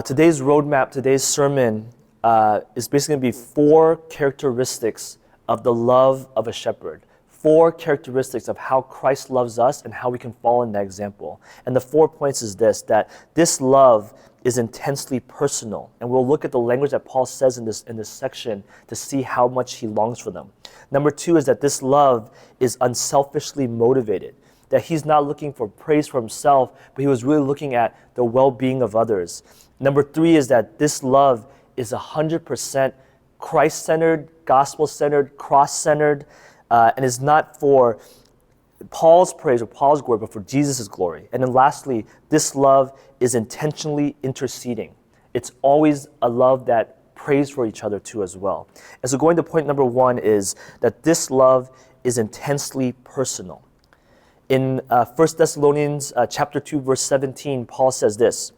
Today's roadmap, today's sermon is basically going to be 4 characteristics of the love of a shepherd. 4 characteristics of how Christ loves us and how we can follow in that example. And the 4 points is this, that this love is intensely personal. And we'll look at the language that Paul says in this section to see how much he longs for them. Number 2 is that this love is unselfishly motivated. That he's not looking for praise for himself, but he was really looking at the well-being of others. Number 3 is that this love is 100% Christ-centered, gospel-centered, cross-centered, and is not for Paul's praise or Paul's glory, but for Jesus' glory. And then lastly, this love is intentionally interceding. It's always a love that prays for each other too as well. And so going to point number 1 is that this love is intensely personal. In 1 Thessalonians chapter 2, verse 17, Paul says this,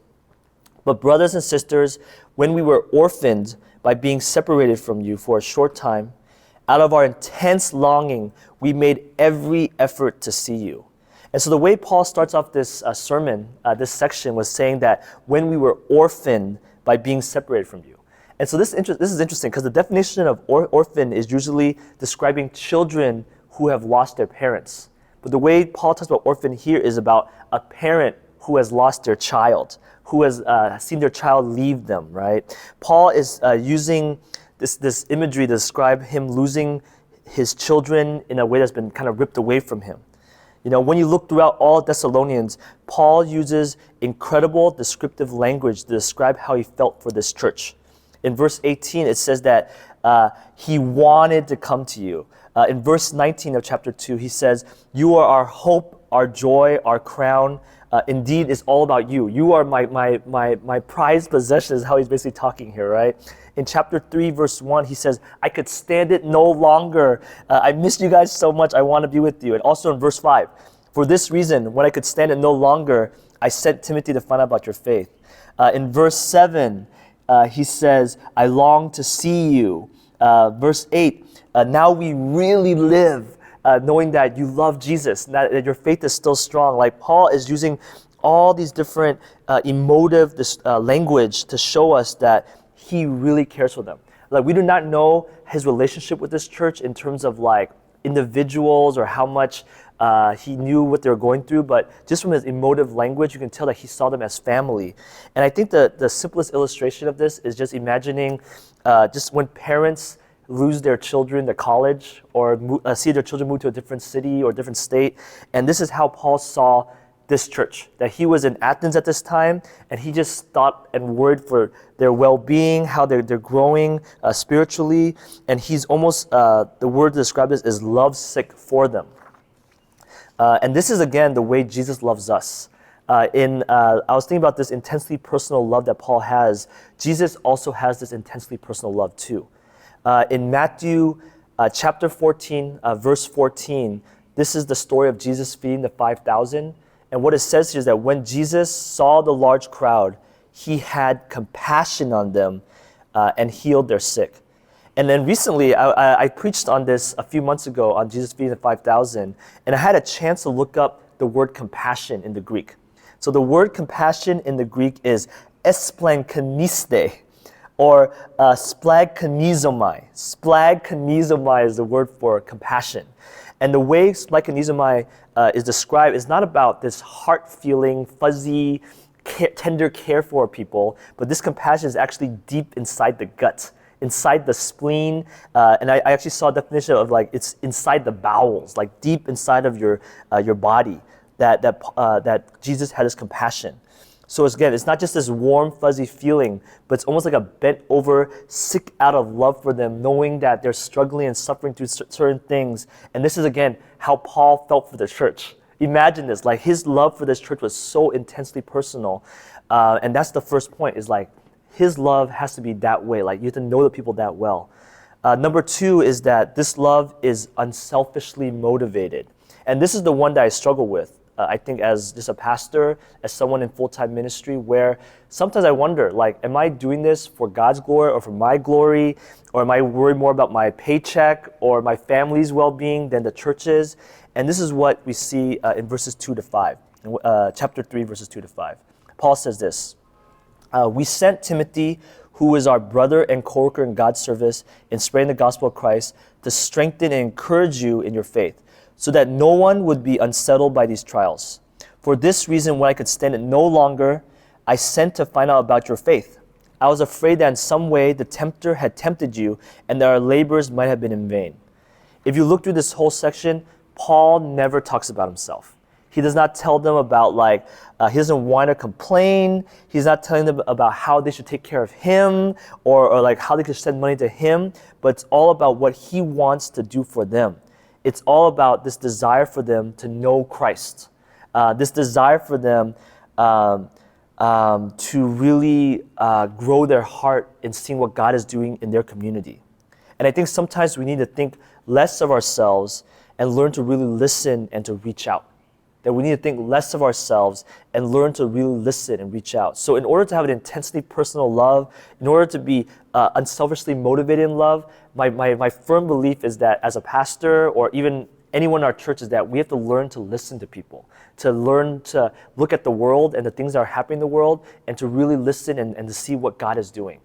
"But brothers and sisters, when we were orphaned by being separated from you for a short time, out of our intense longing, we made every effort to see you." And so the way Paul starts off this sermon, this section, was saying that when we were orphaned by being separated from you. And so this is interesting because the definition of orphan is usually describing children who have lost their parents. But the way Paul talks about orphan here is about a parent who has lost their child, who has seen their child leave them, right? Paul is using this imagery to describe him losing his children in a way that's been kind of ripped away from him. You know, when you look throughout all Thessalonians, Paul uses incredible descriptive language to describe how he felt for this church. In verse 18, it says that he wanted to come to you. In verse 19 of chapter 2, he says, "You are our hope, our joy, our crown. Indeed, it's all about you. You are my prized possession," is how he's basically talking here, right? In chapter 3, verse 1, he says, "I could stand it no longer. I miss you guys so much. I want to be with you." And also in verse 5, "For this reason, when I could stand it no longer, I sent Timothy to find out about your faith." In verse 7, he says, "I long to see you." Verse 8, "Now we really live knowing that you love Jesus, that your faith is still strong." Like Paul is using all these different emotive language to show us that he really cares for them. Like we do not know his relationship with this church in terms of like individuals or how much he knew what they were going through, but just from his emotive language, you can tell that he saw them as family. And I think the simplest illustration of this is just imagining just when parents lose their children to college or see their children move to a different city or different state. And this is how Paul saw this church, that he was in Athens at this time, and he just thought and worried for their well-being, how they're growing spiritually, and he's almost, the word to describe this is lovesick for them. And this is, again, the way Jesus loves us. I was thinking about this intensely personal love that Paul has. Jesus also has this intensely personal love too. In Matthew chapter 14, verse 14, this is the story of Jesus feeding the 5,000. And what it says here is that when Jesus saw the large crowd, he had compassion on them and healed their sick. And then recently, I preached on this a few months ago on Jesus feeding the 5,000, and I had a chance to look up the word compassion in the Greek. So the word compassion in the Greek is esplankaniste, or splagchnizomai. Splagchnizomai is the word for compassion. And the way splagchnizomai is described is not about this heart-feeling, fuzzy, tender care for people, but this compassion is actually deep inside the gut, inside the spleen, and I actually saw a definition of like it's inside the bowels, like deep inside of your body, that Jesus had his compassion. So again, it's not just this warm, fuzzy feeling, but it's almost like a bent over, sick out of love for them, knowing that they're struggling and suffering through certain things. And this is, again, how Paul felt for the church. Imagine this, like his love for this church was so intensely personal. And that's the first point, is like his love has to be that way. Like you have to know the people that well. Number 2 is that this love is unselfishly motivated. And this is the one that I struggle with. I think as just a pastor, as someone in full-time ministry, where sometimes I wonder, like, am I doing this for God's glory or for my glory? Or am I worried more about my paycheck or my family's well-being than the church's? And this is what we see in verses 2 to 5, chapter 3, verses 2 to 5. Paul says this, We sent Timothy, who is our brother and co-worker in God's service in spreading the gospel of Christ, to strengthen and encourage you in your faith, so that no one would be unsettled by these trials. For this reason, when I could stand it no longer, I sent to find out about your faith. I was afraid that in some way the tempter had tempted you, and that our labors might have been in vain. If you look through this whole section, Paul never talks about himself. He does not tell them about he doesn't whine or complain. He's not telling them about how they should take care of him or like how they could send money to him, but it's all about what he wants to do for them. It's all about this desire for them to know Christ, this desire for them to really grow their heart in seeing what God is doing in their community. And I think sometimes we need to think less of ourselves and learn to really listen and to reach out. That we need to think less of ourselves and learn to really listen and reach out. So in order to have an intensely personal love, in order to be unselfishly motivated in love, my firm belief is that as a pastor or even anyone in our church is that we have to learn to listen to people, to learn to look at the world and the things that are happening in the world and to really listen and to see what God is doing.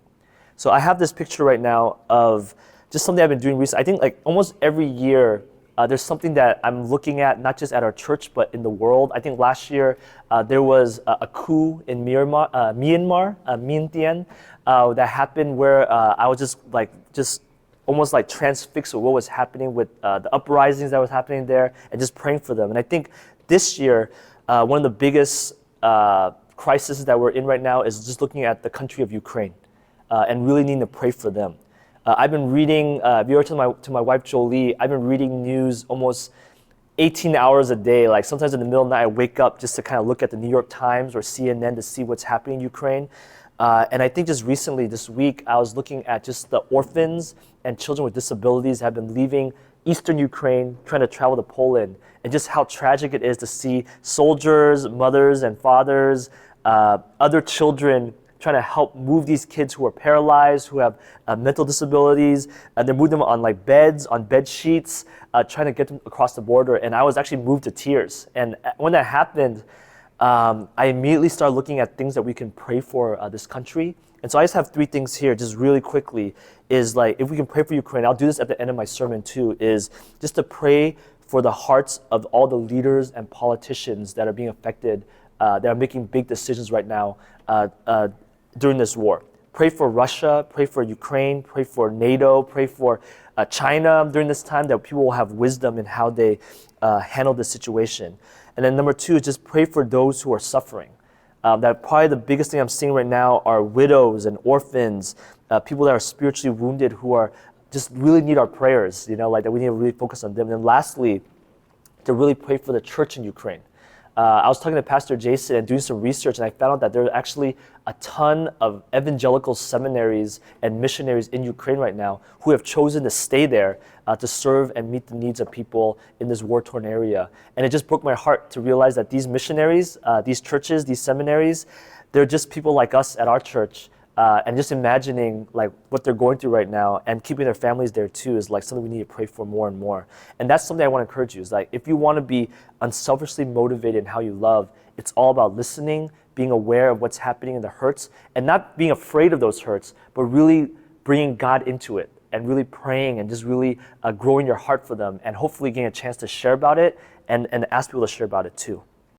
So I have this picture right now of just something I've been doing recently. I think like almost every year, there's something that I'm looking at, not just at our church, but in the world. I think last year there was a coup in Myanmar, that happened where I was just almost like transfixed with what was happening with the uprisings that was happening there and just praying for them. And I think this year, one of the biggest crises that we're in right now is just looking at the country of Ukraine and really needing to pray for them. I've been reading, if you were to my wife Jolie, I've been reading news almost 18 hours a day. Like sometimes in the middle of the night I wake up just to kind of look at the New York Times or CNN to see what's happening in Ukraine. And I think just recently, this week, I was looking at just the orphans and children with disabilities have been leaving eastern Ukraine, trying to travel to Poland, and just how tragic it is to see soldiers, mothers and fathers, other children trying to help move these kids who are paralyzed, who have mental disabilities, and they move them on like beds, on bed sheets, trying to get them across the border. And I was actually moved to tears. And when that happened, I immediately started looking at things that we can pray for this country. And so I just have 3 things here, just really quickly, is like, if we can pray for Ukraine, I'll do this at the end of my sermon too, is just to pray for the hearts of all the leaders and politicians that are being affected, that are making big decisions right now during this war. Pray for Russia, pray for Ukraine, pray for NATO, pray for China during this time, that people will have wisdom in how they handle the situation. And then number 2 is just pray for those who are suffering. That probably the biggest thing I'm seeing right now are widows and orphans, people that are spiritually wounded who are just really need our prayers, like that we need to really focus on them. And then lastly, to really pray for the church in Ukraine. I was talking to Pastor Jason and doing some research, and I found out that there are actually a ton of evangelical seminaries and missionaries in Ukraine right now who have chosen to stay there to serve and meet the needs of people in this war-torn area. And it just broke my heart to realize that these missionaries, these churches, these seminaries, they're just people like us at our church. And just imagining like what they're going through right now and keeping their families there too is like something we need to pray for more and more. And that's something I want to encourage you is like, if you want to be unselfishly motivated in how you love, it's all about listening, being aware of what's happening in the hurts, and not being afraid of those hurts, but really bringing God into it and really praying and just really growing your heart for them and hopefully getting a chance to share about it and ask people to share about it too.